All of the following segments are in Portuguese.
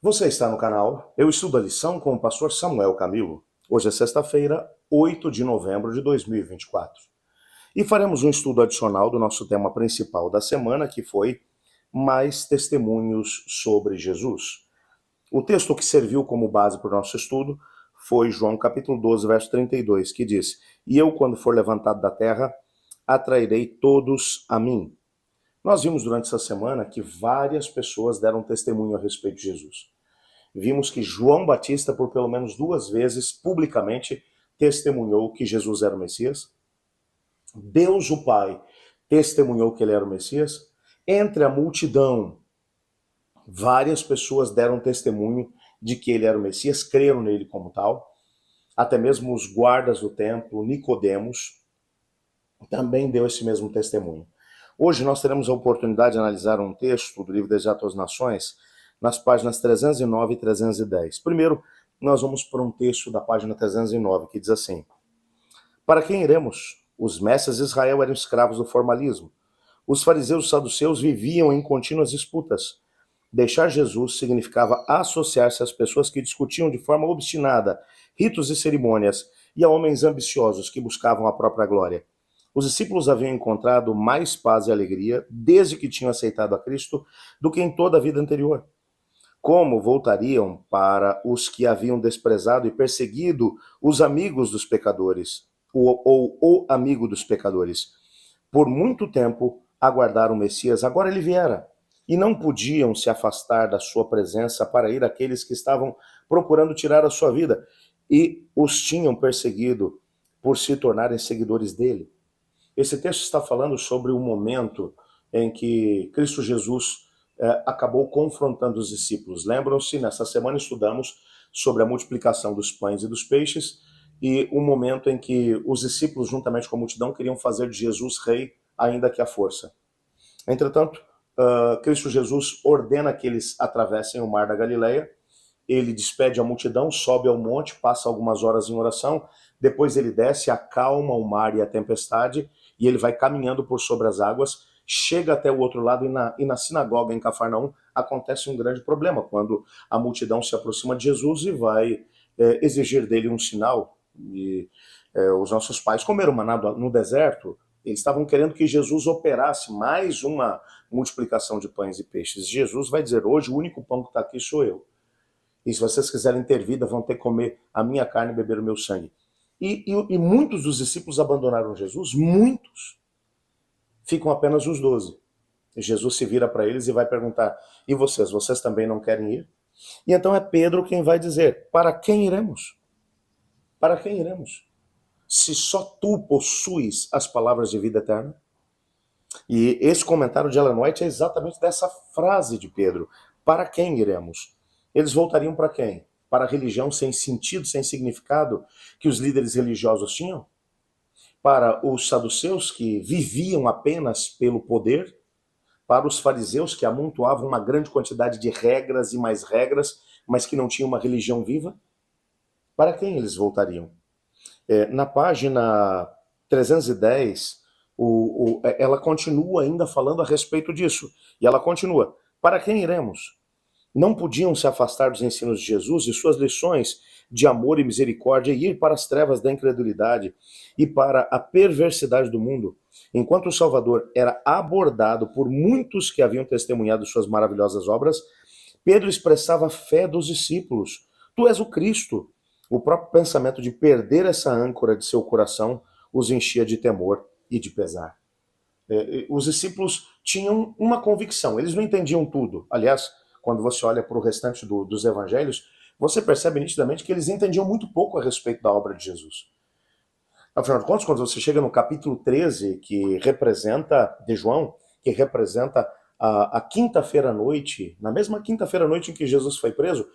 Você está no canal Eu Estudo a Lição com o pastor Samuel Camilo. Hoje é sexta-feira, 8 de novembro de 2024. E faremos um estudo adicional do nosso tema principal da semana, que foi Mais Testemunhos sobre Jesus. O texto que serviu como base para o nosso estudo foi João capítulo 12, verso 32, que diz: E eu, quando for levantado da terra, atrairei todos a mim. Nós vimos durante essa semana que várias pessoas deram testemunho a respeito de Jesus. Vimos que João Batista, por pelo menos duas vezes, publicamente, testemunhou que Jesus era o Messias. Deus, o Pai, testemunhou que ele era o Messias. Entre a multidão, várias pessoas deram testemunho de que ele era o Messias, creram nele como tal. Até mesmo os guardas do templo, Nicodemos, também deu esse mesmo testemunho. Hoje nós teremos a oportunidade de analisar um texto do livro das Atos das Nações, nas páginas 309 e 310. Primeiro, nós vamos para um texto da página 309, que diz assim: Para quem iremos? Os mestres de Israel eram escravos do formalismo. Os fariseus e os saduceus viviam em contínuas disputas. Deixar Jesus significava associar-se às pessoas que discutiam de forma obstinada ritos e cerimônias e a homens ambiciosos que buscavam a própria glória. Os discípulos haviam encontrado mais paz e alegria desde que tinham aceitado a Cristo do que em toda a vida anterior. Como voltariam para os que haviam desprezado e perseguido os amigos dos pecadores, ou o amigo dos pecadores? Por muito tempo aguardaram o Messias, agora ele viera, e não podiam se afastar da sua presença para ir àqueles que estavam procurando tirar a sua vida, e os tinham perseguido por se tornarem seguidores dele. Esse texto está falando sobre o momento em que Cristo Jesus acabou confrontando os discípulos. Lembram-se, nessa semana estudamos sobre a multiplicação dos pães e dos peixes e o momento em que os discípulos, juntamente com a multidão, queriam fazer de Jesus rei, ainda que à força. Entretanto, Cristo Jesus ordena que eles atravessem o mar da Galileia. Ele despede a multidão, sobe ao monte, passa algumas horas em oração, depois ele desce, acalma o mar e a tempestade, e ele vai caminhando por sobre as águas, chega até o outro lado, e na sinagoga em Cafarnaum acontece um grande problema, quando a multidão se aproxima de Jesus e vai exigir dele um sinal. E os nossos pais comeram maná no deserto, eles estavam querendo que Jesus operasse mais uma multiplicação de pães e peixes. Jesus vai dizer: hoje o único pão que está aqui sou eu. E se vocês quiserem ter vida, vão ter que comer a minha carne e beber o meu sangue. E muitos dos discípulos abandonaram Jesus, muitos. Ficam apenas os 12. E Jesus se vira para eles e vai perguntar: e vocês? Vocês também não querem ir? E então é Pedro quem vai dizer: para quem iremos? Para quem iremos? Se só tu possuis as palavras de vida eterna? E esse comentário de Ellen White é exatamente dessa frase de Pedro: para quem iremos? Eles voltariam para quem? Para a religião sem sentido, sem significado que os líderes religiosos tinham? Para os saduceus, que viviam apenas pelo poder? Para os fariseus, que amontoavam uma grande quantidade de regras e mais regras, mas que não tinham uma religião viva? Para quem eles voltariam? Na página 310, ela continua ainda falando a respeito disso. E ela continua: para quem iremos? Não podiam se afastar dos ensinos de Jesus e suas lições de amor e misericórdia e ir para as trevas da incredulidade e para a perversidade do mundo. Enquanto o Salvador era abordado por muitos que haviam testemunhado suas maravilhosas obras, Pedro expressava a fé dos discípulos. Tu és o Cristo. O próprio pensamento de perder essa âncora de seu coração os enchia de temor e de pesar. Os discípulos tinham uma convicção, eles não entendiam tudo. Aliás, quando você olha para o restante dos evangelhos, você percebe nitidamente que eles entendiam muito pouco a respeito da obra de Jesus. Afinal de contas, quando você chega no capítulo 13, que representa, de João, que representa a quinta-feira à noite, na mesma quinta-feira à noite em que Jesus foi preso,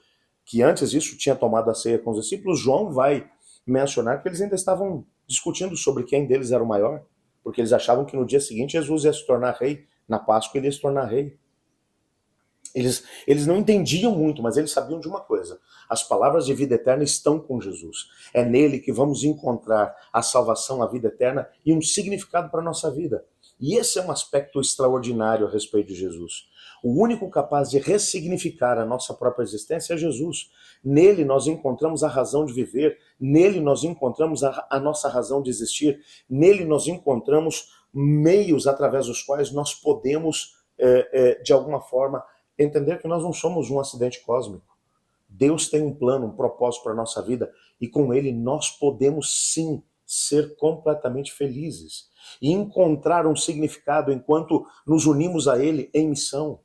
que antes disso tinha tomado a ceia com os discípulos, João vai mencionar que eles ainda estavam discutindo sobre quem deles era o maior, porque eles achavam que no dia seguinte Jesus ia se tornar rei, na Páscoa ele ia se tornar rei. Eles não entendiam muito, mas eles sabiam de uma coisa: as palavras de vida eterna estão com Jesus. É nele que vamos encontrar a salvação, a vida eterna e um significado para a nossa vida. E esse é um aspecto extraordinário a respeito de Jesus. O único capaz de ressignificar a nossa própria existência é Jesus. Nele nós encontramos a razão de viver, nele nós encontramos a nossa razão de existir, nele nós encontramos meios através dos quais nós podemos, de alguma forma, entender que nós não somos um acidente cósmico. Deus tem um plano, um propósito para a nossa vida, e com ele nós podemos sim ser completamente felizes e encontrar um significado enquanto nos unimos a ele em missão.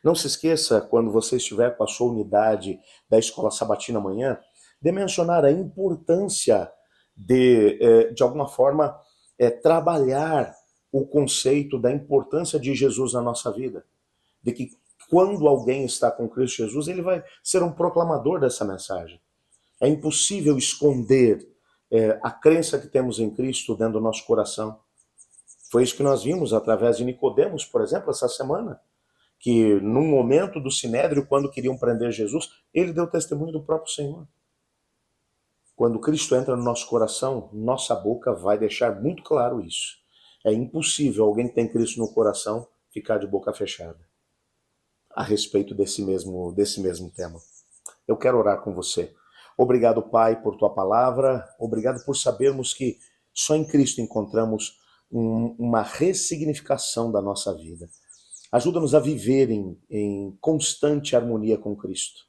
Não se esqueça, quando você estiver com a sua unidade da Escola Sabatina amanhã, de mencionar a importância de alguma forma, trabalhar o conceito da importância de Jesus na nossa vida. De que quando alguém está com Cristo Jesus, ele vai ser um proclamador dessa mensagem. É impossível esconder a crença que temos em Cristo dentro do nosso coração. Foi isso que nós vimos através de Nicodemos, por exemplo, essa semana, que num momento do Sinédrio, quando queriam prender Jesus, ele deu testemunho do próprio Senhor. Quando Cristo entra no nosso coração, nossa boca vai deixar muito claro isso. É impossível alguém que tem Cristo no coração ficar de boca fechada a respeito desse mesmo tema. Eu quero orar com você. Obrigado, Pai, por tua palavra. Obrigado por sabermos que só em Cristo encontramos uma ressignificação da nossa vida. Ajuda-nos a viver em constante harmonia com Cristo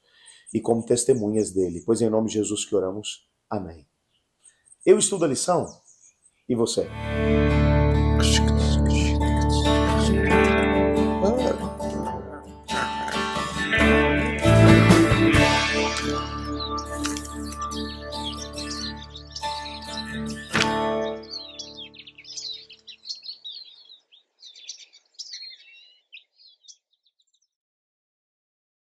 e como testemunhas dele, pois em nome de Jesus que oramos. Amém. Eu estudo a lição e você?